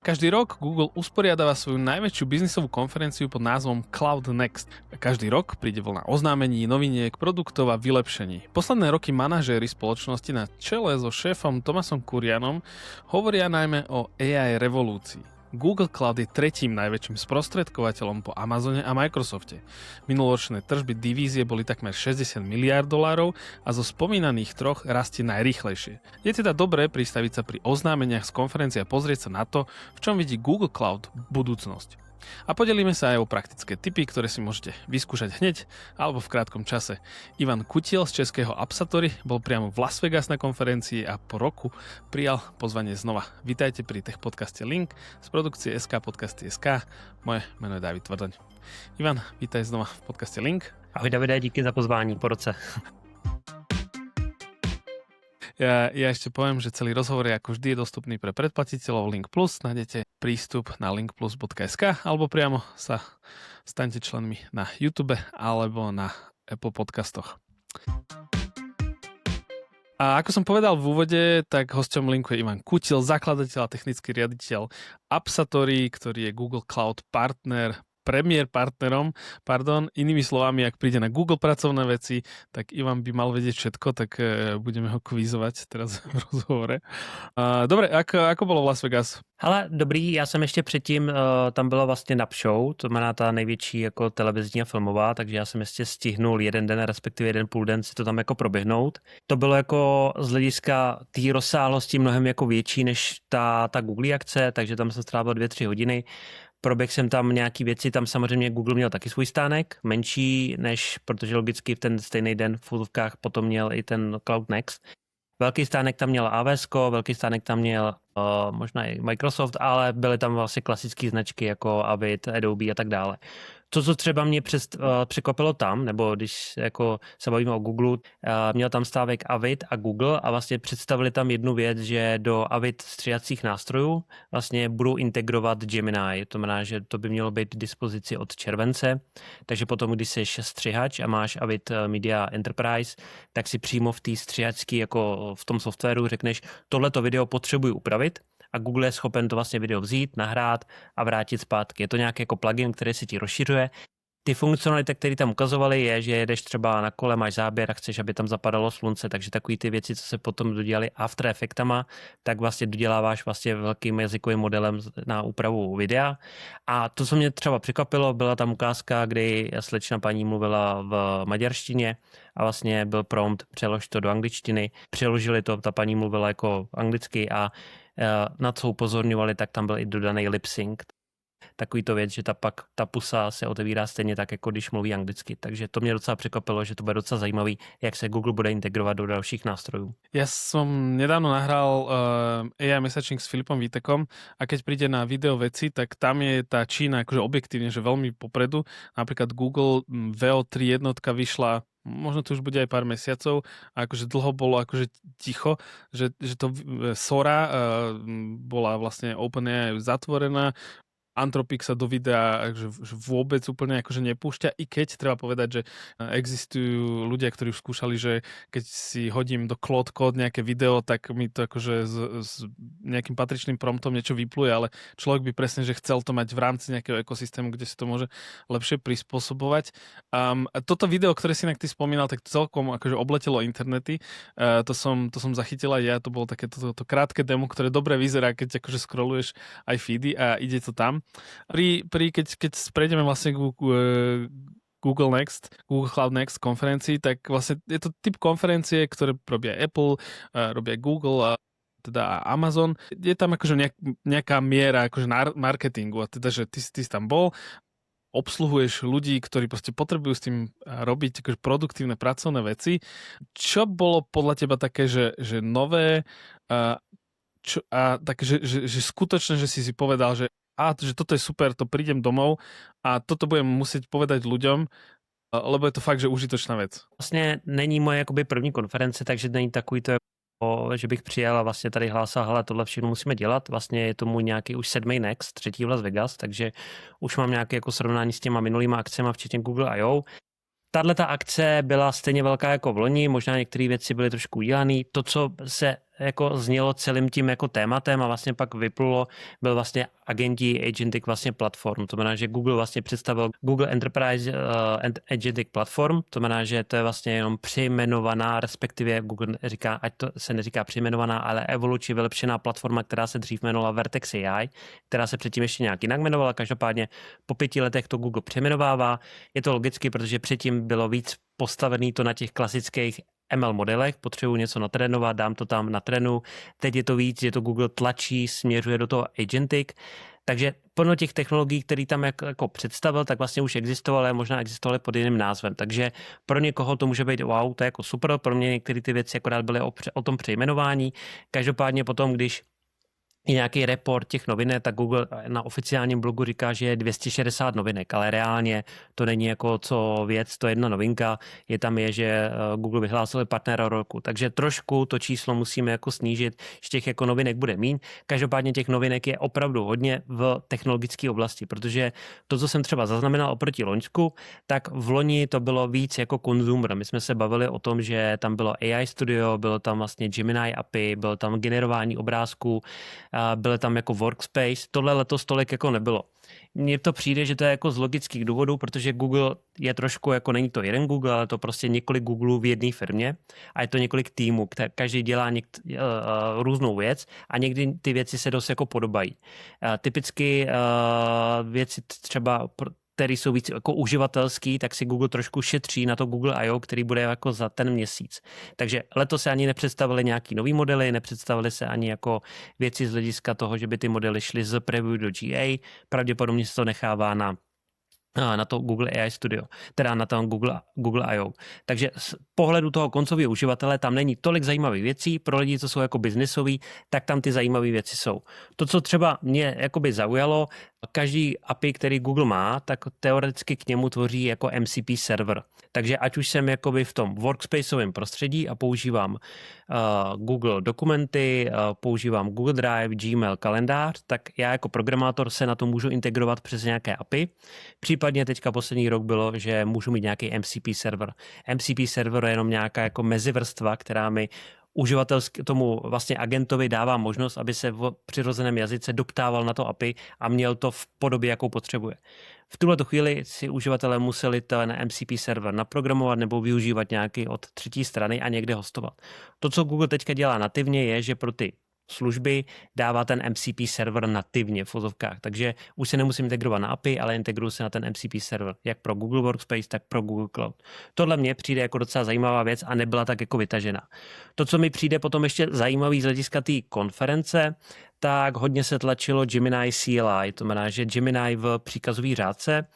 Každý rok Google usporiadáva svoju najväčšiu biznisovú konferenciu pod názvom Cloud Next. Každý rok príde vlna oznámení, noviniek, produktov a vylepšení. Posledné roky manažéri spoločnosti na čele so šéfom Thomasom Kurianom hovoria najmä o AI revolúcii. Google Cloud je tretím najväčším sprostredkovateľom po Amazone a Microsofte. Minuloročné tržby divízie boli takmer 60 miliárd dolárov a zo spomínaných troch rastie najrýchlejšie. Je teda dobré pristaviť sa pri oznámeniach z konferencie a pozrieť sa na to, v čom vidí Google Cloud budúcnosť. A podelíme sa aj o praktické tipy, ktoré si môžete vyskúšať hneď alebo v krátkom čase. Ivan Kutiel z českého Appsatory bol priamo v Las Vegas na konferencii a po roku prijal pozvanie znova. Vítajte pri Tech podcaste Link z produkcie SK Podcasty.sk. Moje meno je David Tvrdoň. Ivan, vítaj znova v podcaste Link. Ahoj Davide, díky za pozvání po roce. Ja ešte poviem, že celý rozhovor je ako vždy dostupný pre predplatiteľov Link Plus. Nájdete prístup na linkplus.sk alebo priamo sa staňte členmi na YouTube alebo na Apple podcastoch. A ako som povedal v úvode, tak hosťom Linku je Ivan Kutiel, zakladateľ a technický riaditeľ Appsatory, ktorý je Google Cloud premier partnerom, inými slovami, ak príde na Google pracovné veci, tak Ivan by mal vedieť všetko, tak budeme ho kvízovať teraz v rozhovore. Dobre, ako bolo v Las Vegas? Hele, dobrý, já jsem ještě předtím, tam bylo vlastně NAB Show, to znamená ta největší jako televizní a filmová, takže já jsem ještě stihnul jeden den, respektive jeden půl den si to tam jako proběhnout. To bylo jako z hlediska té rozsáhlosti mnohem jako větší než ta Google akce, takže tam jsem strávil 2-3 hodiny. Proběhl jsem tam nějaký věci, tam samozřejmě Google měl taky svůj stánek, menší než, protože logicky v ten stejný den v úvodovkách potom měl i ten Cloud Next. Velký stánek tam měl AWS, velký stánek tam měl možná i Microsoft, ale byly tam vlastně klasické značky jako Avid, Adobe a tak dále. To, co třeba mě překvapilo tam, nebo když jako se bavíme o Google, měl tam stávek Avid a Google a vlastně představili tam jednu věc, že do Avid stříhacích nástrojů vlastně budou integrovat Gemini. To znamená, že to by mělo být k dispozici od července, takže potom, když jsi střihač a máš Avid Media Enterprise, tak si přímo v té střihačské, jako v tom softwaru řekneš, tohleto video potřebuji upravit, a Google je schopen to vlastně video vzít, nahrát a vrátit zpátky. Je to nějaký jako plugin, který se ti rozšiřuje. Ty funkcionality, které tam ukazovali, je, že jedeš třeba na kole, máš záběr a chceš, aby tam zapadalo slunce, takže takový ty věci, co se potom dodělali After Effectama, tak vlastně doděláváš vlastně velkým jazykovým modelem na úpravu videa. A to, co mě třeba překvapilo, byla tam ukázka, kdy slečna paní mluvila v maďarštině a vlastně byl prompt, přelož to do angličtiny. Přeložili to, ta paní mluvila jako anglicky a na co upozorňovali, tak tam byl i dodaný lip sync. Takový to věc, že ta pusa se otevírá stejně tak, jako když mluví anglicky. Takže to mě docela překvapilo, že to bude docela zajímavý, jak se Google bude integrovat do dalších nástrojů. Ja som nedávno nahral AI messaging s Filipom Vítekom a keď príde na video veci, tak tam je tá Čína akože objektívne, že veľmi popredu. Napríklad Google VO3 jednotka vyšla, možno to už bude aj pár mesiacov, a akože dlho bolo akože ticho, že to Sora bola vlastne OpenAI zatvorená, Anthropic sa do videa že vôbec úplne akože nepúšťa, i keď treba povedať, že existujú ľudia, ktorí už skúšali, že keď si hodím do Claude Code nejaké video, tak mi to akože s nejakým patričným promptom niečo vypluje, ale človek by presne, že chcel to mať v rámci nejakého ekosystému, kde si to môže lepšie prispôsobovať. Toto video, ktoré si inak ty spomínal, tak to celkom akože obletelo internety. To som zachytila ja, to bolo také to krátke demo, ktoré dobre vyzerá, keď akože scrolluješ aj feedy a ide to tam. Keď prejdeme vlastne Google Cloud Next konferencii, tak vlastne je to typ konferencie, ktoré robia Apple, robia Google a teda Amazon. Je tam akože nejaká miera akože marketingu a teda, že ty si tam bol, obsluhuješ ľudí, ktorí proste potrebujú s tým robiť akože produktívne pracovné veci. Čo bolo podľa teba také, že nové a také, že skutočne, že si povedal, že toto je super, to prídem domov a toto budem musieť povedať ľuďom, lebo je to fakt, že užitočná věc. Vlastně není moje jakoby první konference, takže není takový to, že bych přijel a vlastně tady hlásal, hele, tohle všechno musíme dělat. Vlastně je to můj nějaký už 7. Next, 3. v Las Vegas, takže už mám nějaké jako srovnání s těma minulýma akcemi, včetně Google I.O. Tahle ta akce byla stejně velká jako v loni, možná některé věci byly trošku udělané. To, co se jako znělo celým tím jako tématem a vlastně pak vyplulo, byl vlastně agenti Agentic vlastně platform. To znamená, že Google vlastně představil Google Enterprise Agentic Platform, to znamená, že to je vlastně jenom přejmenovaná, respektive Google říká, ať to se neříká přejmenovaná, ale evolučně vylepšená platforma, která se dřív jmenovala Vertex AI, která se předtím ještě nějak jinak jmenovala. Každopádně po 5 letech to Google přejmenovává. Je to logicky, protože předtím bylo víc postavený to na těch klasických ML modelech, potřebuji něco natrénovat, dám to tam na trénu. Teď je to víc, že to Google tlačí, směřuje do toho Agentic. Takže plno těch technologií, které tam jako představil, tak vlastně už existovaly a možná existovaly pod jiným názvem. Takže pro někoho to může být wow, to je jako super, pro mě některé ty věci akorát byly o tom přejmenování. Každopádně potom, když je nějaký report těch novinek, tak Google na oficiálním blogu říká, že je 260 novinek, ale reálně to není jako co věc, to je jedna novinka, že Google vyhlásil partnera roku, takže trošku to číslo musíme jako snížit, že těch jako novinek bude míň. Každopádně těch novinek je opravdu hodně v technologické oblasti, protože to, co jsem třeba zaznamenal oproti loňsku, tak v loni to bylo víc jako consumer. My jsme se bavili o tom, že tam bylo AI Studio, bylo tam vlastně Gemini API, bylo tam generování obrázků, byly tam jako workspace, tohle letos tolik jako nebylo. Mně to přijde, že to je jako z logických důvodů, protože Google je trošku jako, není to jeden Google, ale to prostě několik Googlů v jedné firmě a je to několik týmů, každý dělá různou věc a někdy ty věci se dost jako podobají. Typicky věci třeba které jsou víc jako uživatelský, tak si Google trošku šetří na to Google I.O., který bude jako za ten měsíc. Takže letos se ani nepředstavili nějaký nový modely, nepředstavili se ani jako věci z hlediska toho, že by ty modely šly z preview do GA. Pravděpodobně se to nechává na to Google AI Studio, teda na tom Google I.O. Takže z pohledu toho koncového uživatele tam není tolik zajímavých věcí, pro lidi, co jsou jako biznisový, tak tam ty zajímavé věci jsou. To, co třeba mě jakoby zaujalo, každý API, který Google má, tak teoreticky k němu tvoří jako MCP server. Takže ať už jsem jakoby v tom workspaceovém prostředí a používám Google dokumenty, používám Google Drive, Gmail, kalendář, tak já jako programátor se na to můžu integrovat přes nějaké API. Případně teďka poslední rok bylo, že můžu mít nějaký MCP server. MCP server je jenom nějaká jako mezivrstva, která mi tomu vlastně agentovi dává možnost, aby se v přirozeném jazyce doptával na to API a měl to v podobě, jakou potřebuje. V tuhleto chvíli si uživatelé museli ten MCP server naprogramovat nebo využívat nějaký od třetí strany a někde hostovat. To, co Google teďka dělá nativně, je, že pro ty služby dává ten MCP server nativně v vozovkách. Takže už se nemusím integrovat na API, ale integruji se na ten MCP server, jak pro Google Workspace, tak pro Google Cloud. Tohle mně přijde jako docela zajímavá věc a nebyla tak jako vytažená. To, co mi přijde potom ještě zajímavý z hlediska té konference, tak hodně se tlačilo Gemini CLI, to znamená, že Gemini v příkazové řádce,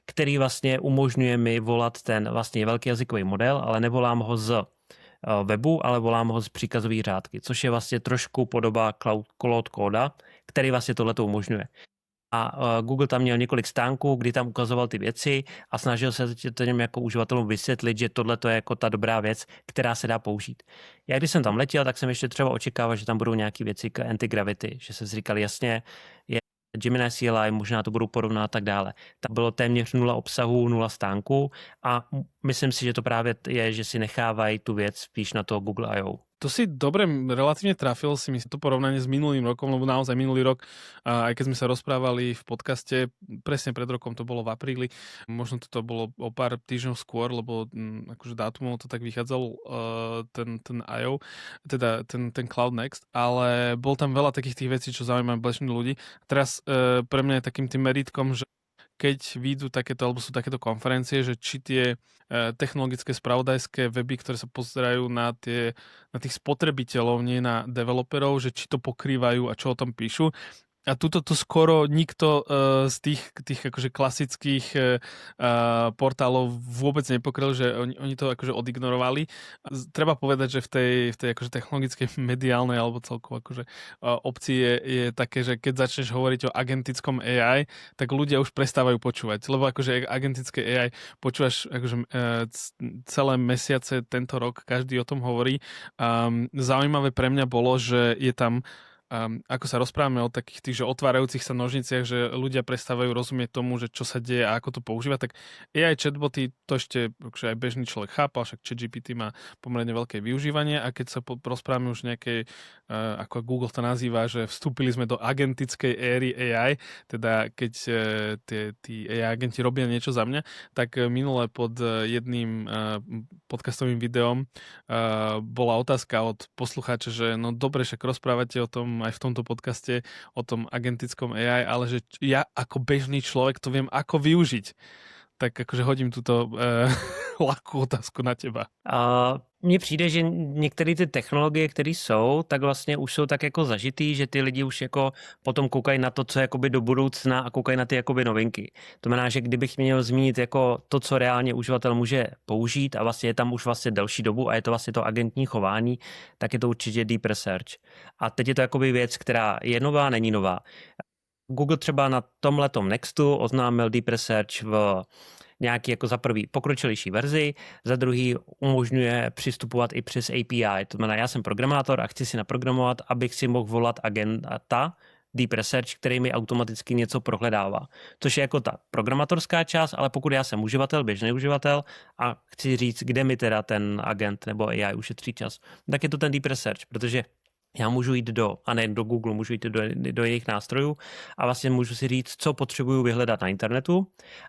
který vlastně umožňuje mi volat ten vlastně velký jazykový model, ale nevolám ho z webu, ale volám ho z příkazové řádky, což je vlastně trošku podoba Cloud Coda, který vlastně tohleto umožňuje. A Google tam měl několik stánků, kdy tam ukazoval ty věci a snažil se těm jako uživatelům vysvětlit, že tohle je jako ta dobrá věc, která se dá použít. Já když jsem tam letěl, tak jsem ještě třeba očekával, že tam budou nějaké věci k anti-gravity, že jsem si říkal jasně, je Gemini CLI, možná to budou porovnat a tak dále. Tam bylo téměř 0 obsahu, 0 stánků a myslím si, že to právě je, že si nechávají tu věc spíš na to Google I.O. To si dobre relatívne trafil, si myslím, to porovnanie s minulým rokom, lebo naozaj minulý rok, aj keď sme sa rozprávali v podcaste, presne pred rokom to bolo v apríli, možno to bolo o pár týždňov skôr, lebo akože dátumov to tak vychádzal ten I.O., teda ten Cloud Next, ale bol tam veľa takých tých vecí, čo zaujímajú bežných ľudí. Teraz pre mňa je takým tým meritkom, že keď výjdu takéto, alebo sú takéto konferencie, že či tie technologické spravodajské weby, ktoré sa pozerajú na tých spotrebiteľov, nie na developerov, že či to pokrývajú a čo o tom píšu. A tuto to skoro nikto z tých akože klasických portálov vôbec nepokryl, že oni to akože odignorovali. Treba povedať, že v tej akože technologickej mediálnej alebo celkovo akože opcii je také, že keď začneš hovoriť o agentickom AI, tak ľudia už prestávajú počúvať, lebo akože agentické AI počúvaš akože celé mesiace tento rok, každý o tom hovorí. Zaujímavé pre mňa bolo, že je tam ako sa rozprávame o takých tých, že otvárajúcich sa nožniciach, že ľudia prestávajú rozumieť tomu, že čo sa deje a ako to používať, tak AI chatboty to ešte akože aj bežný človek chápal, však ChatGPT má pomerne veľké využívanie a keď sa rozprávame už nejakej, ako Google to nazýva, že vstúpili sme do agentickej éry AI, teda keď tí AI agenti robia niečo za mňa, tak minule pod jedným podcastovým videom bola otázka od poslucháča, že no dobre, však rozprávate o tom aj v tomto podcaste, o tom agentickom AI, ale že ja ako bežný človek to viem ako využiť. Tak akože hodím túto ľahkú otázku na teba. Mně přijde, že některé ty technologie, které jsou, tak vlastně už jsou tak jako zažitý, že ty lidi už jako potom koukají na to, co je jakoby do budoucna a koukají na ty jakoby novinky. To znamená, že kdybych měl zmínit jako to, co reálně uživatel může použít a vlastně je tam už vlastně delší dobu a je to vlastně to agentní chování, tak je to určitě Deep Research. A teď je to jakoby věc, která je nová, není nová. Google třeba na tomhletom Nextu oznámil Deep Research v nějaký jako za prvý pokročilejší verzi, za druhý umožňuje přistupovat i přes API. To znamená, já jsem programátor a chci si naprogramovat, abych si mohl volat agenta Deep Research, který mi automaticky něco prohledává. Což je jako ta programatorská část, ale pokud já jsem uživatel, běžný uživatel a chci říct, kde mi teda ten agent nebo AI ušetří čas, tak je to ten Deep Research, protože já můžu jít a nejen do Google, můžu jít do jiných nástrojů a vlastně můžu si říct, co potřebuju vyhledat na internetu.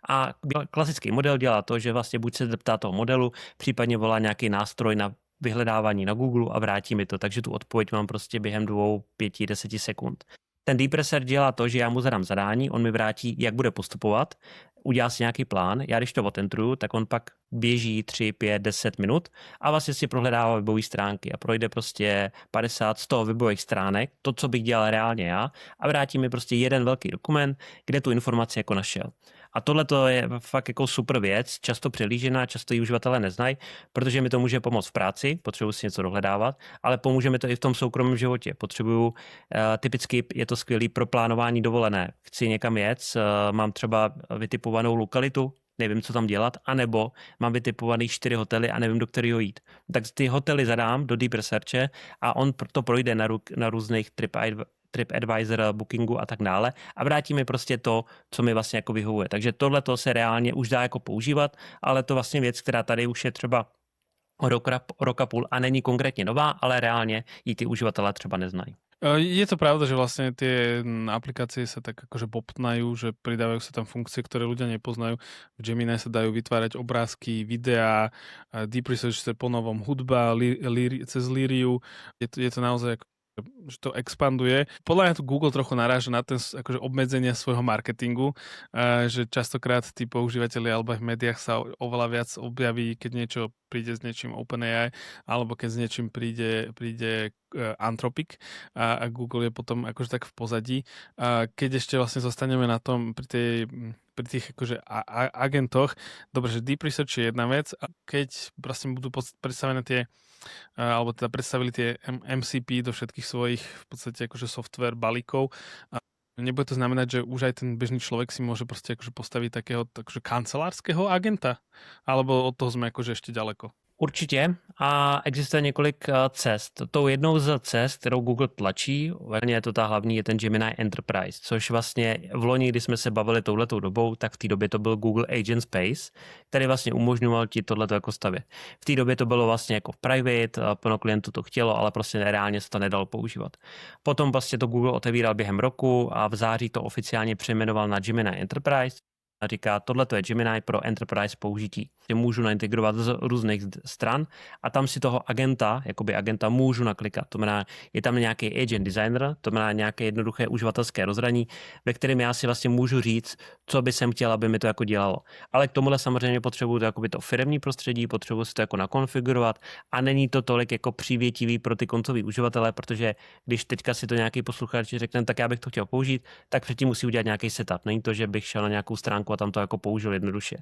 A klasický model dělá to, že vlastně buď se zeptá toho modelu, případně volá nějaký nástroj na vyhledávání na Google a vrátí mi to. Takže tu odpověď mám prostě během 2, 5, 10 sekund. Ten Deep Research dělá to, že já mu zadám zadání, on mi vrátí, jak bude postupovat, udělá si nějaký plán, já když to otentruju, tak on pak běží 3, 5, 10 minut a vlastně si prohledává webové stránky a projde prostě 50, 100 webových stránek, to, co bych dělal reálně já, a vrátí mi prostě jeden velký dokument, kde tu informaci jako našel. A tohle je fakt jako super věc, často přehlížená, často ji uživatelé neznají, protože mi to může pomoct v práci, potřebuji si něco dohledávat, ale pomůže mi to i v tom soukromém životě. Typicky je to skvělý pro plánování dovolené. Chci někam jet, mám třeba vytipovanou lokalitu, nevím, co tam dělat, anebo mám vytipovaný 4 hotely a nevím, do kterého jít. Tak ty hotely zadám do Deep Researche a on to projde na různých TripAdvisor, Bookingu a tak dále a vrátí mi prostě to, co mi vlastně jako vyhovuje. Takže tohle se reálně už dá jako používat, ale to vlastně věc, která tady už je třeba rok a půl a není konkrétně nová, ale reálně ji ty uživatelé třeba neznají. Je to pravda, že vlastne tie aplikácie sa tak akože bobtnajú, že pridávajú sa tam funkcie, ktoré ľudia nepoznajú. V Gemini sa dajú vytvárať obrázky, videá, Deep Research je ponovom hudba, cez Lyriu. Je to naozaj že to expanduje. Podľa mňa tu Google trochu naráža na ten akože obmedzenie svojho marketingu, že častokrát tí používateľi alebo aj v médiách sa oveľa viac objaví, keď niečo príde s niečím OpenAI, alebo keď s niečím príde Anthropic a Google je potom akože tak v pozadí. Keď ešte vlastne zostaneme na tom pri tých akože agentoch, dobre, že Deep Research je jedna vec, a keď vlastne budú predstavené tie alebo teda predstavili tie MCP do všetkých svojich v podstate akože software balíkov. A nebude to znamenať, že už aj ten bežný človek si môže proste akože postaviť takého akože kancelářského agenta? Alebo od toho sme akože ešte ďaleko? Určitě a existuje několik cest. Tou jednou z cest, kterou Google tlačí, vlastně je to ta hlavní, je ten Gemini Enterprise, což vlastně v loni, kdy jsme se bavili touhletou dobou, tak v té době to byl Google Agent Space, který vlastně umožňoval ti tohleto jako stavět. V té době to bylo vlastně jako private, plno klientů to chtělo, ale prostě reálně se to nedalo používat. Potom vlastně to Google otevíral během roku a v září to oficiálně přejmenoval na Gemini Enterprise. A říká, tohle je Gemini pro enterprise použití. Můžu naintegrovat z různých stran a tam si toho agenta můžu naklikat. To znamená, je tam nějaký agent designer, to znamená nějaké jednoduché uživatelské rozhraní, ve kterém já si vlastně můžu říct, co by jsem chtěl, aby mi to jako dělalo. Ale k tomuhle samozřejmě potřebuju to firemní prostředí, potřebuju si to jako nakonfigurovat a není to tolik jako přívětivý pro ty koncový uživatele, protože když teďka si to nějaký posluchač řekne, tak já bych to chtěl použít, tak předtím musí udělat nějaký setup. Není to, že bych šel na nějakou stránku a tam to jako použil jednoduše.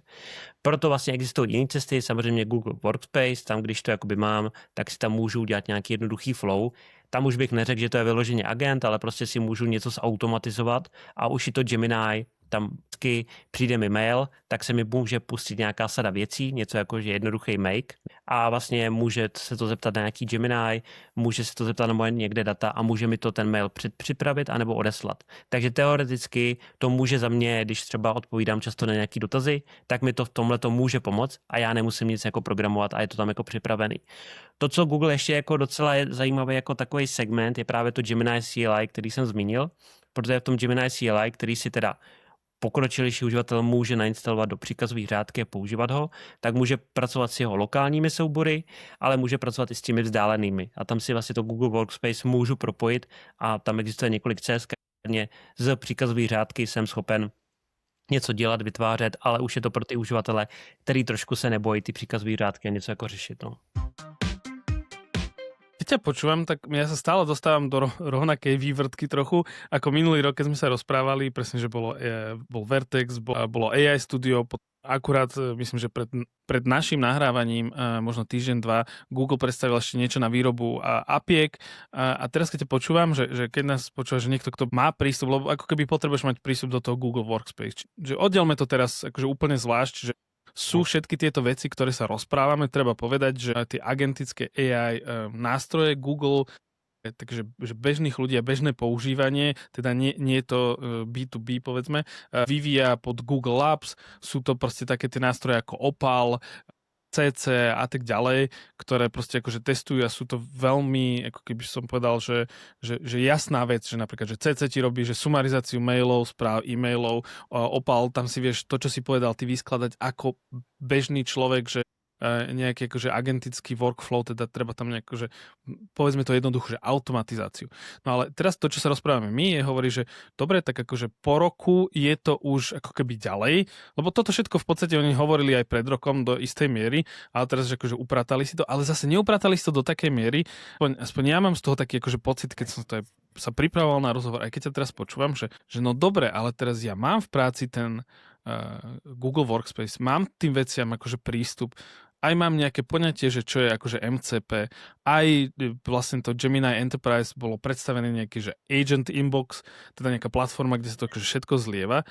Proto vlastně existují jiné cesty, samozřejmě Google Workspace, tam když to jakoby mám, tak si tam můžu udělat nějaký jednoduchý flow. Tam už bych neřekl, že to je vyloženě agent, ale prostě si můžu něco zautomatizovat a už i to Gemini tam teoreticky přijde mi mail, tak se mi může pustit nějaká sada věcí, něco jako že jednoduchý make a vlastně může se to zeptat na nějaký Gemini, může se to zeptat na moje někde data a může mi to ten mail předpřipravit anebo odeslat. Takže teoreticky to může za mě, když třeba odpovídám často na nějaký dotazy, tak mi to v tomhle to může pomoct a já nemusím nic jako programovat a je to tam jako připravený. To, co Google ještě jako docela je zajímavý jako takový segment, je právě to Gemini CLI, který jsem zmínil, protože v tom Gemini CLI, který si teda pokročilejší uživatel může nainstalovat do příkazových řádky a používat ho, tak může pracovat s jeho lokálními soubory, ale může pracovat i s těmi vzdálenými. A tam si vlastně to Google Workspace můžu propojit a tam existuje několik cest. Z příkazové řádky jsem schopen něco dělat, vytvářet, ale už je to pro ty uživatele, který trošku se nebojí ty příkazové řádky a něco jako řešit. No. Keď ťa počúvam, tak ja sa stále dostávam do rovnakej vývrtky trochu, ako minulý rok, keď sme sa rozprávali, presne, že bol Vertex, bolo AI Studio, akurát myslím, že pred našim nahrávaním, možno týždeň, dva, Google predstavil ešte niečo na výrobu apiek a teraz keď ťa počúvam, že keď nás počúva, že niekto, kto má prístup, lebo ako keby potrebuješ mať prístup do toho Google Workspace, že oddelme to teraz akože úplne zvlášť, že sú všetky tieto veci, ktoré sa rozprávame, treba povedať, že tie agentické AI nástroje Google, takže že bežných ľudí a bežné používanie, teda nie je to B2B povedzme, vyvíja pod Google Labs, sú to proste také tie nástroje ako Opal, CC a tak ďalej, ktoré proste akože testujú a sú to veľmi, ako keby som povedal, že jasná vec, že napríklad, že CC ti robí, že sumarizáciu mailov, správ, e-mailov, Opal, tam si vieš to, čo si povedal, ty vyskladať ako bežný človek, že nejaký akože agentický workflow, teda treba tam nejako, že povedzme to jednoducho, že automatizáciu. No ale teraz to, čo sa rozprávame my, hovorí, že dobre, tak akože po roku je to už ako keby ďalej, lebo toto všetko v podstate oni hovorili aj pred rokom do istej miery, ale teraz že akože upratali si to, ale zase neupratali si to do takej miery, aspoň ja mám z toho taký akože pocit, keď som to aj sa pripravoval na rozhovor, aj keď sa teraz počúvam, že no dobre, ale teraz ja mám v práci ten Google Workspace, mám tým veciam akože prístup, aj mám nejaké poňatie, že čo je akože MCP, aj vlastne to Gemini Enterprise bolo predstavené nejaký, že Agent Inbox, teda nejaká platforma, kde sa to akože všetko zlieva.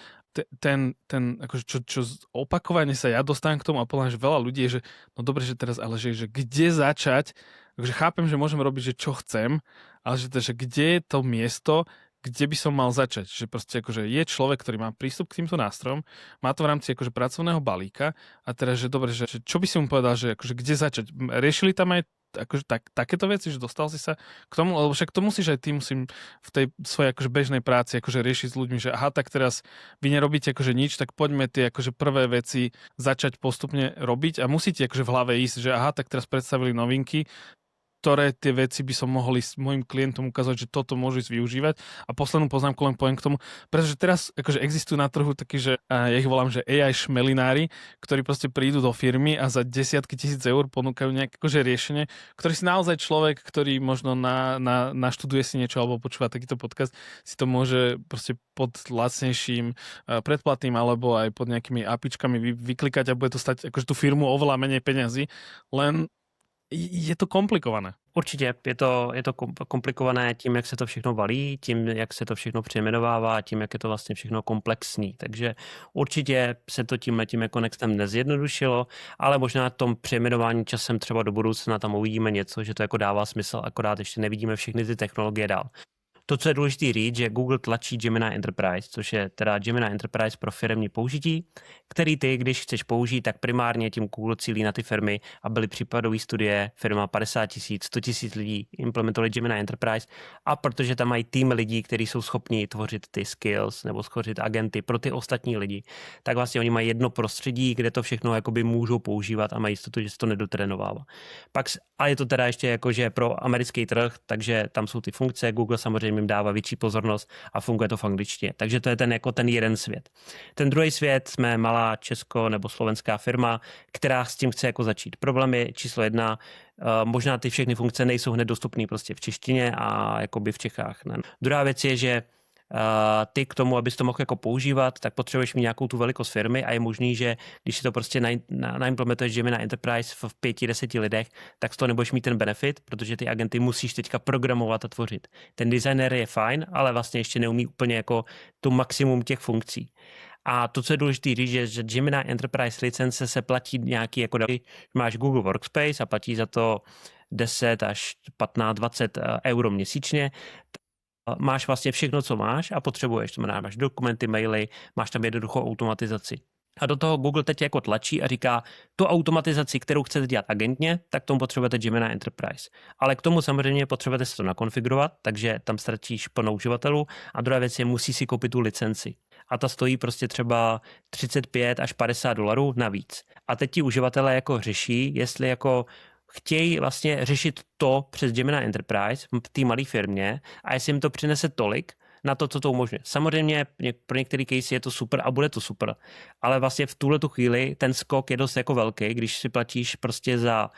Ten akože čo opakovane sa ja dostávam k tomu a podľa, že veľa ľudí je, že no dobre, že teraz, ale že kde začať, takže chápem, že môžem robiť, že čo chcem, ale že kde je to miesto, kde by som mal začať, že proste akože je človek, ktorý má prístup k týmto nástrojom, má to v rámci akože pracovného balíka a teraz, že dobre, že čo by si mu povedal, že akože kde začať? Riešili tam aj akože takéto veci, že dostal si sa k tomu, lebo však to musíš aj ty musím v tej svojej akože bežnej práci akože riešiť s ľuďmi, že aha, tak teraz vy nerobíte akože nič, tak poďme tie akože prvé veci začať postupne robiť a musíte akože v hlave ísť, že aha, tak teraz predstavili novinky, ktoré tie veci by som mohol mojim klientom ukázať, že toto môžu ísť využívať. A poslednú poznámku len poviem k tomu, pretože teraz akože existujú na trhu takí, že ja ich volám, že AI šmelinári, ktorí proste prídu do firmy a za desiatky tisíc eur ponúkajú nejaké akože riešenie, ktorý si naozaj človek, ktorý možno naštuduje si niečo alebo počúva takýto podcast, si to môže proste pod lacnejším predplatným alebo aj pod nejakými apičkami vyklikať a bude to stať akože tú firmu oveľa menej peňazí, len je to komplikované. Určitě je to komplikované tím, jak se to všechno valí, tím, jak se to všechno přejmenovává, tím, jak je to vlastně všechno komplexní. Takže určitě se to tím jako Nextem nezjednodušilo, ale možná v tom přejmenování časem třeba do budoucna tam uvidíme něco, že to jako dává smysl, akorát ještě nevidíme všechny ty technologie dál. To, co je důležité říct, že Google tlačí Gemini Enterprise, což je teda Gemini Enterprise pro firemní použití, který ty, když chceš použít, tak primárně tím Google cílí na ty firmy a byly případové studie, firma 50 000, 100 000 lidí implementovali Gemini Enterprise a protože tam mají tým lidí, kteří jsou schopni tvořit ty skills nebo stvořit agenty pro ty ostatní lidi, tak vlastně oni mají jedno prostředí, kde to všechno jakoby můžou používat a mají jistotu, že se to nedotrénovává. A je to teda ještě jakože pro americký trh, takže tam jsou ty funkce, Google samozřejmě jim dává větší pozornost a funguje to v angličtině. Takže to je ten jeden svět. Ten druhý svět jsme malá česko nebo slovenská firma, která s tím chce jako začít. Problém je číslo 1, možná ty všechny funkce nejsou hned dostupné prostě v češtině a jakoby v Čechách. Ne? Druhá věc je, že ty k tomu, abys to mohl jako používat, tak potřebuješ mít nějakou tu velikost firmy a je možný, že když si to prostě naimplementuješ Gemini Enterprise v 5-10 lidech, tak z toho nebudeš mít ten benefit, protože ty agenty musíš teďka programovat a tvořit. Ten designer je fajn, ale vlastně ještě neumí úplně jako tu maximum těch funkcí. A to, co je důležité říct, že Gemini Enterprise licence se platí nějaký, jako máš Google Workspace a platí za to 10 až 15, 20 euro měsíčně, máš vlastně všechno, co máš a potřebuješ. To znamená, máš dokumenty, maily, máš tam jednoduchou automatizaci. A do toho Google teď jako tlačí a říká, tu automatizaci, kterou chcete dělat agentně, tak tomu potřebujete Gemini Enterprise. Ale k tomu samozřejmě potřebujete si to nakonfigurovat, takže tam ztratíš plno uživatelů. A druhá věc je, musí si koupit tu licenci. A ta stojí prostě třeba 35 až $50 navíc. A teď ti uživatelé jako řeší, jestli jako chtějí vlastně řešit to přes Gemini Enterprise v té malé firmě a jestli jim to přinese tolik na to, co to umožňuje. Samozřejmě pro některý case je to super a bude to super, ale vlastně v tuhletu chvíli ten skok je dost jako velký, když si platíš prostě za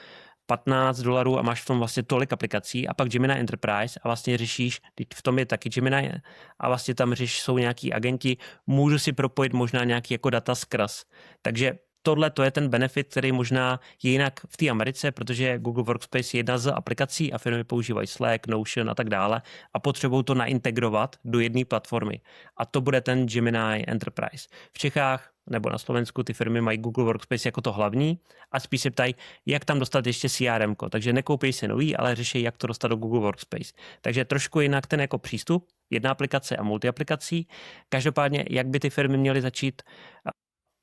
$15 a máš v tom vlastně tolik aplikací a pak Gemini Enterprise a vlastně řešíš, v tom je taky Gemini a vlastně tam jsou nějaký agenti, můžu si propojit možná nějaký jako data skrz. Takže tohle to je ten benefit, který možná je jinak v té Americe, protože Google Workspace je jedna z aplikací a firmy používají Slack, Notion a tak dále a potřebují to naintegrovat do jedné platformy. A to bude ten Gemini Enterprise. V Čechách nebo na Slovensku ty firmy mají Google Workspace jako to hlavní a spíš se ptají, jak tam dostat ještě CRM. Takže nekoupí se nový, ale řeší, jak to dostat do Google Workspace. Takže trošku jinak ten jako přístup, jedna aplikace a multiaplikací. Každopádně, jak by ty firmy měly začít.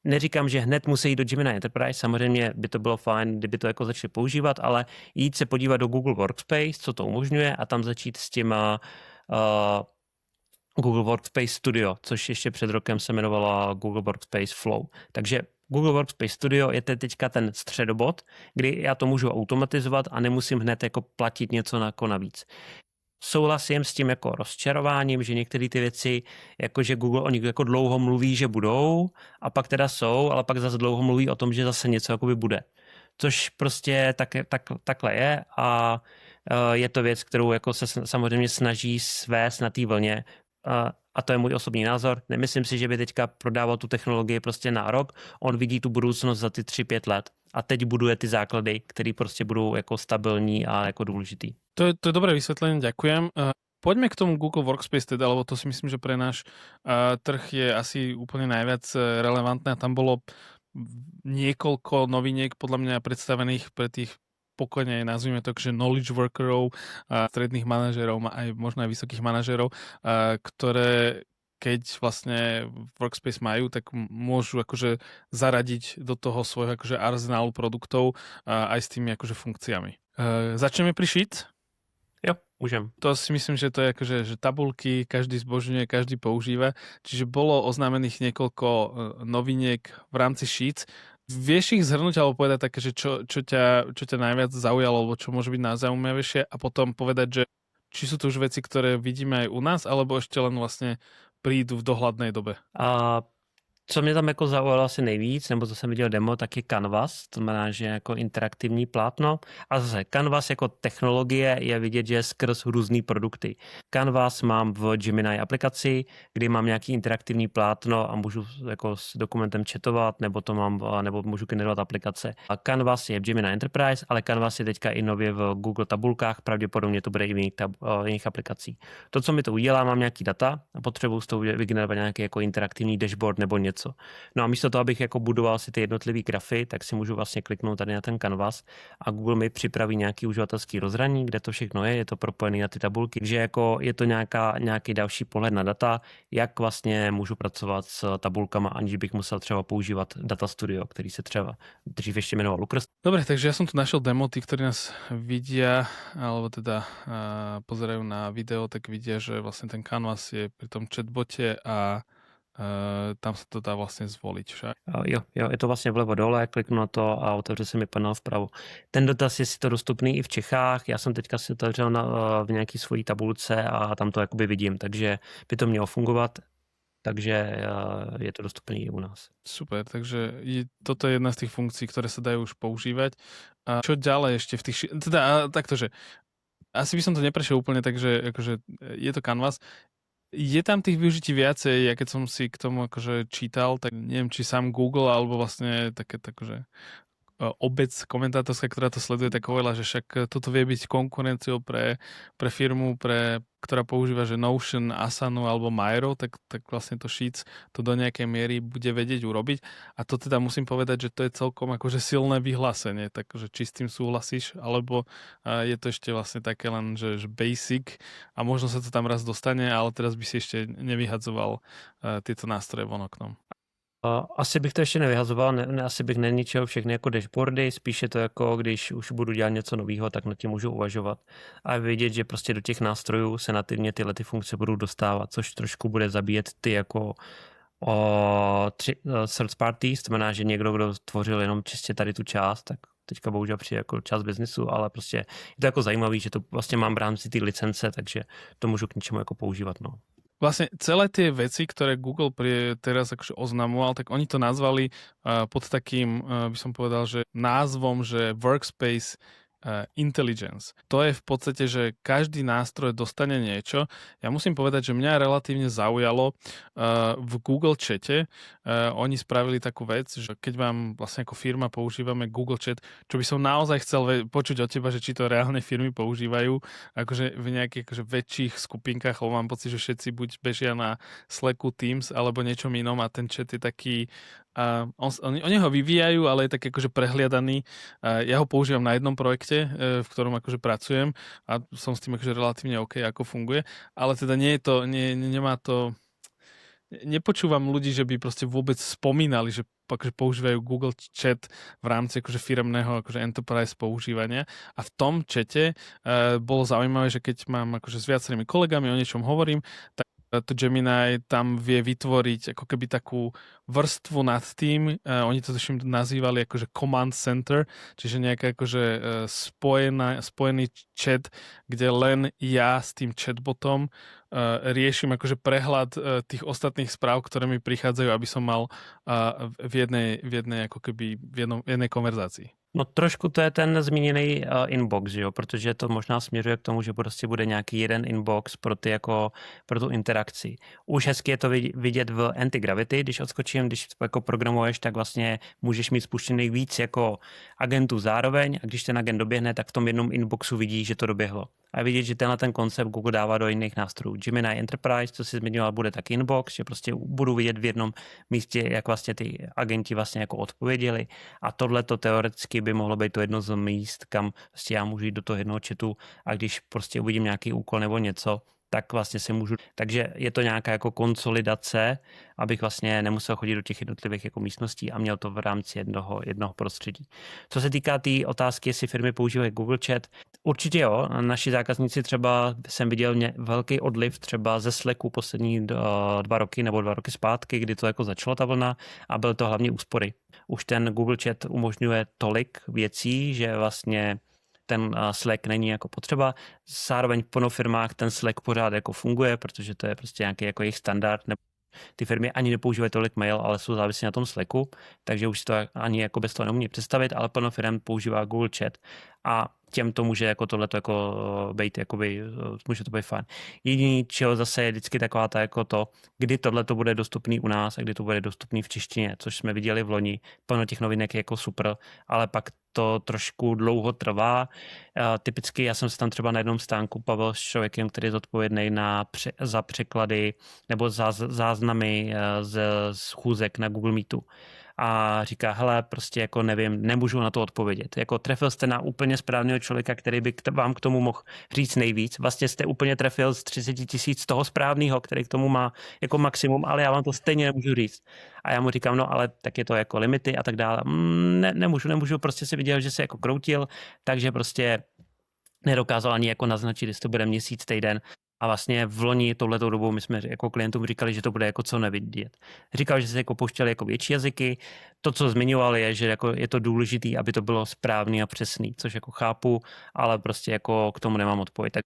Neříkám, že hned musí jít do Gemini Enterprise, samozřejmě by to bylo fajn, kdyby to jako začali používat, ale jít se podívat do Google Workspace, co to umožňuje a tam začít s těma Google Workspace Studio, což ještě před rokem se jmenovalo Google Workspace Flow. Takže Google Workspace Studio je teďka ten středobod, kdy já to můžu automatizovat a nemusím hned jako platit něco jako navíc. Souhlasím s tím jako rozčarováním, že některé ty věci, jakože Google o nich jako dlouho mluví, že budou a pak teda jsou, ale pak zase dlouho mluví o tom, že zase něco jakoby bude. Což prostě takhle je a je to věc, kterou jako se samozřejmě snaží svést na té vlně. A to je můj osobní názor. Nemyslím si, že by teďka prodával tu technologii prostě na rok. On vidí tu budoucnost za ty 3-5 let. A teď buduje ty základy, které prostě budou jako stabilní a jako důležitý. To je dobré vysvetlenie, ďakujem. Poďme k tomu Google Workspace teda, lebo to si myslím, že pre náš trh je asi úplne najviac relevantné. A tam bolo niekoľko noviniek podľa mňa predstavených pre tých pokojne nazvime to, že knowledge workerov, stredných manažerov, aj možno aj vysokých manažerov, ktoré keď vlastne Workspace majú, tak môžu akože zaradiť do toho svojho akože arzenálu produktov aj s tými akože funkciami. Začneme pri Sheets? Jo, môžem. To si myslím, že to je akože, že tabulky každý zbožňuje, každý používa. Čiže bolo oznámených niekoľko noviniek v rámci Sheets. Vieš ich zhrnúť alebo povedať také, že čo ťa najviac zaujalo, alebo čo môže byť najzaujímavejšie a potom povedať, že či sú to už veci, ktoré vidíme aj u nás, alebo ešte len vlastne prídu v dohľadnej dobe? Co mě tam jako zaujalo asi nejvíc, nebo co jsem viděl demo, tak je Canvas, to znamená, že jako interaktivní plátno. A zase Canvas jako technologie je vidět, že je skrz různý produkty. Canvas mám v Gemini aplikaci, kdy mám nějaký interaktivní plátno a můžu jako s dokumentem chatovat, nebo můžu generovat aplikace. A Canvas je v Gemini Enterprise, ale Canvas je teďka i nově v Google tabulkách, pravděpodobně to bude i v jiných aplikací. To, co mi to udělá, mám nějaký data a potřebuji z toho vygenerovat nějaký jako interaktivní dashboard nebo něco. No a místo toho, abych jako budoval si ty jednotlivé grafy, tak si můžu vlastně kliknout tady na ten Canvas a Google mi připraví nějaký uživatelský rozhraní, kde to všechno je to propojené na ty tabulky, takže jako je to nějaký další pohled na data, jak vlastně můžu pracovat s tabulkama, aniž bych musel třeba používat Data Studio, který se třeba dřív ještě jmenoval Looker. Dobre, takže ja som tu našiel demo, tí, ktorí nás vidia, alebo teda pozerajú na video, tak vidia, že vlastne ten Canvas je pri tom chatbote a tam se to dá vlastně zvolit však. Jo, je to vlastně vlevo dole, kliknu na to a otevře se mi panel vpravo. Ten dotaz je si to dostupný i v Čechách, já jsem teďka si otevřel v nějaký svojí tabulce a tam to jakoby vidím, takže by to mělo fungovat, takže je to dostupný i u nás. Super, takže toto je jedna z tých funkcií, ktoré sa dajú už používať. A čo ďalej ešte v tých... Teda takto, že asi by som to neprešiel úplne tak, že akože je to Canvas. Je tam tých využití viacej, ja keď som si k tomu akože čítal, tak neviem, či sám Google, alebo vlastne také akože obec komentátorská, ktorá to sleduje, tak hovorila, že však toto vie byť konkurenciou pre firmu, ktorá používa že Notion, Asanu alebo Miro, tak vlastne to Sheets to do nejakej miery bude vedieť urobiť. A to teda musím povedať, že to je celkom akože silné vyhlásenie, takže či s tým súhlasíš, alebo je to ešte vlastne také len, že basic a možno sa to tam raz dostane, ale teraz by si ešte nevyhadzoval tieto nástroje von oknom. Asi bych to ještě nevyhazoval, asi bych neničil všechny jako dashboardy, spíše to jako, když už budu dělat něco nového, tak nad tím můžu uvažovat. A vidět, že prostě do těch nástrojů se nativně tyhle ty funkce budou dostávat, což trošku bude zabíjet ty jako third parties, to znamená, že někdo, kdo tvořil jenom čistě tady tu část, tak teďka bohužel přijde jako část biznesu, ale prostě je to jako zajímavý, že to vlastně mám v rámci té licence, takže to můžu k ničemu jako používat, no. Vlastne celé tie veci, ktoré Google teraz akože oznamoval, tak oni to nazvali pod takým, by som povedal, že názvom, že Workspace Intelligence. To je v podstate, že každý nástroj dostane niečo. Ja musím povedať, že mňa relatívne zaujalo v Google Chate. Oni spravili takú vec, že keď vám vlastne ako firma používame Google Chat, čo by som naozaj chcel počuť od teba, že či to reálne firmy používajú, akože v nejakých akože väčších skupinkách, lebo mám pocit, že všetci buď bežia na Slacku, Teams alebo niečom inom a ten chat je taký oni ho vyvíjajú, ale je tak akože prehliadaný. Ja ho používam na jednom projekte, v ktorom akože pracujem a som s tým akože relatívne OK, ako funguje, ale teda nie je to, nemá to, nepočúvam ľudí, že by proste vôbec spomínali, že akože používajú Google Chat v rámci akože firemného akože enterprise používania a v tom chate bolo zaujímavé, že keď mám akože s viacerými kolegami o niečom hovorím, tak to Gemini tam vie vytvoriť ako keby takú vrstvu nad tým, oni to tuším nazývali akože command center, čiže nejaká akože spojený chat, kde len ja s tým chatbotom riešim akože prehľad tých ostatných správ, ktoré mi prichádzajú, aby som mal v jednej ako keby v jednej konverzácii. No trošku to je ten zmíněný inbox, jo? Protože to možná směřuje k tomu, že prostě bude nějaký jeden inbox pro tu interakci. Už hezky je to vidět v Anti-Gravity, když odskočím, když jako programuješ, tak vlastně můžeš mít spuštěných víc jako agentů zároveň a když ten agent doběhne, tak v tom jednom inboxu vidí, že to doběhlo. A vidět, že ten koncept Google dává do jiných nástrojů. Gemini Enterprise, co si zmiňoval, bude tak inbox, že prostě budu vidět v jednom místě, jak vlastně ty agenti vlastně jako odpověděli a tohle to teoreticky by mohlo být to jedno z míst, kam vlastně já můžu jít do toho jednoho chatu a když prostě uvidím nějaký úkol nebo něco, tak vlastně se můžu. Takže je to nějaká jako konsolidace, abych vlastně nemusel chodit do těch jednotlivých jako místností a měl to v rámci jednoho prostředí. Co se týká té otázky, jestli firmy používají Google Chat, určitě jo. Naši zákazníci třeba jsem viděl velký odliv třeba ze Slacku poslední 2 roky nebo 2 roky zpátky, kdy to jako začalo ta vlna a byl to hlavně úspory. Už ten Google Chat umožňuje tolik věcí, že vlastně ten Slack není jako potřeba. Zároveň v plno firmách ten Slack pořád jako funguje, protože to je prostě nějaký jako jejich standard. Ty firmy ani nepoužívají tolik mail, ale jsou závislí na tom Slacku, takže už si to ani jako bez toho neumí představit, ale plno firm používá Google Chat a těm to může jako tohleto jako být, jakoby, může to být fajn. Jediný, čeho zase je vždycky taková ta jako to, kdy tohleto bude dostupný u nás a kdy to bude dostupný v češtině, což jsme viděli v loni. Plno těch novinek je jako super, ale pak to trošku dlouho trvá. Typicky já jsem se tam třeba na jednom stánku bavil s člověkem, který je zodpovědný za překlady nebo záznamy z schůzek na Google Meetu. A říká, hele, prostě jako nevím, nemůžu na to odpovědět. Jako trefil jste na úplně správného člověka, který by vám k tomu mohl říct nejvíc. Vlastně jste úplně trefil z 30 000 toho správného, který k tomu má jako maximum, ale já vám to stejně nemůžu říct. A já mu říkám, no ale tak je to jako limity a tak dále. Nemůžu, prostě si viděl, že se jako kroutil, takže prostě nedokázal ani jako naznačit, jestli to bude měsíc, týden. A vlastně v loni touhletou dobou my jsme jako klientům říkali, že to bude jako co nevidět. Říkal, že se jako pouštěli jako větší jazyky. To, co zmiňoval, je, že jako je to důležité, aby to bylo správný a přesný, což jako chápu, ale prostě jako k tomu nemám odpověď. Tak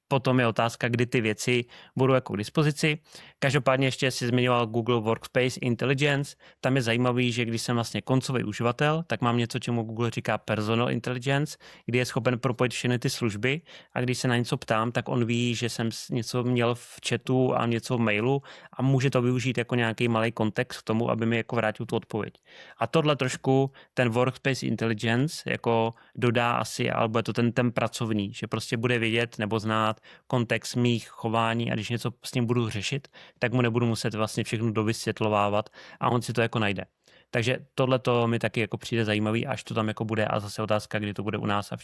Potom je otázka, kdy ty věci budou jako k dispozici. Každopádně ještě si zmiňoval Google Workspace Intelligence. Tam je zajímavý, že když jsem vlastně koncový uživatel, tak mám něco, čemu Google říká Personal Intelligence, kdy je schopen propojit všechny ty služby a když se na něco ptám, tak on ví, že jsem něco měl v chatu a něco v mailu a může to využít jako nějaký malý kontext k tomu, aby mi jako vrátil tu odpověď. A tohle trošku ten Workspace Intelligence jako dodá asi, alebo je to ten pracovní, že prostě bude vědět nebo znát kontext mých chování a když něco s ním budu řešit, tak mu nebudu muset vlastně všechno dovysvětlovávat a on si to jako najde. Takže tohle to mi taky jako přijde zajímavý, až to tam jako bude a zase otázka, kdy to bude u nás a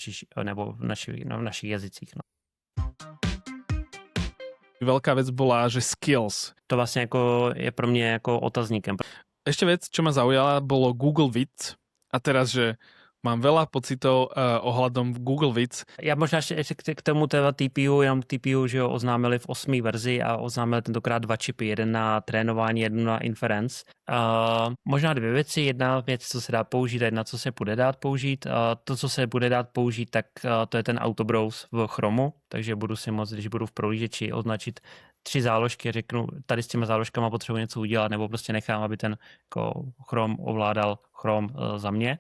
nebo v našich jazycích. No. Veľká vec bola, že skills. To vlastně jako je pro mě jako otazníkem. Ešte vec, čo ma zaujala, bolo Google Vids. A teraz, že mám veľa pocitov ohľadom Google Vids. Já možná ještě k tomu teda TPU, jenom TPU, že ho oznámili v 8. verzi a oznámili tentokrát 2 čipy, jeden na trénování, jeden na inference. Možná 2 věci, jedna věc, co se dá použít a jedna, co se bude dát použít. To, co se bude dát použít, tak to je ten autobrowse v Chromu, takže budu si moct, když budu v prohlížeči, označit 3 záložky, řeknu, tady s těma záložkama potřebuji něco udělat, nebo prostě nechám, aby ten jako Chrome ovládal Chrome za mě.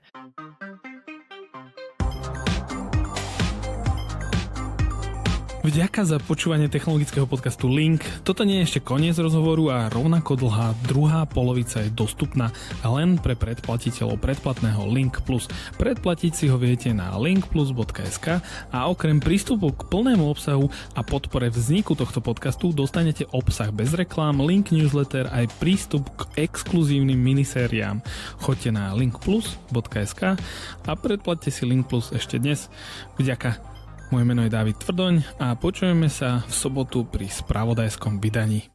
Vďaka za počúvanie technologického podcastu Link. Toto nie je ešte koniec rozhovoru a rovnako dlhá druhá polovica je dostupná len pre predplatiteľov predplatného Link Plus. Predplatiť si ho viete na linkplus.sk a okrem prístupu k plnému obsahu a podpore vzniku tohto podcastu dostanete obsah bez reklám, Link newsletter aj prístup k exkluzívnym minisériám. Choďte na linkplus.sk a predplatte si Link Plus ešte dnes. Vďaka. Moje meno je Dávid Tvrdoň a počujeme sa v sobotu pri spravodajskom vydaní.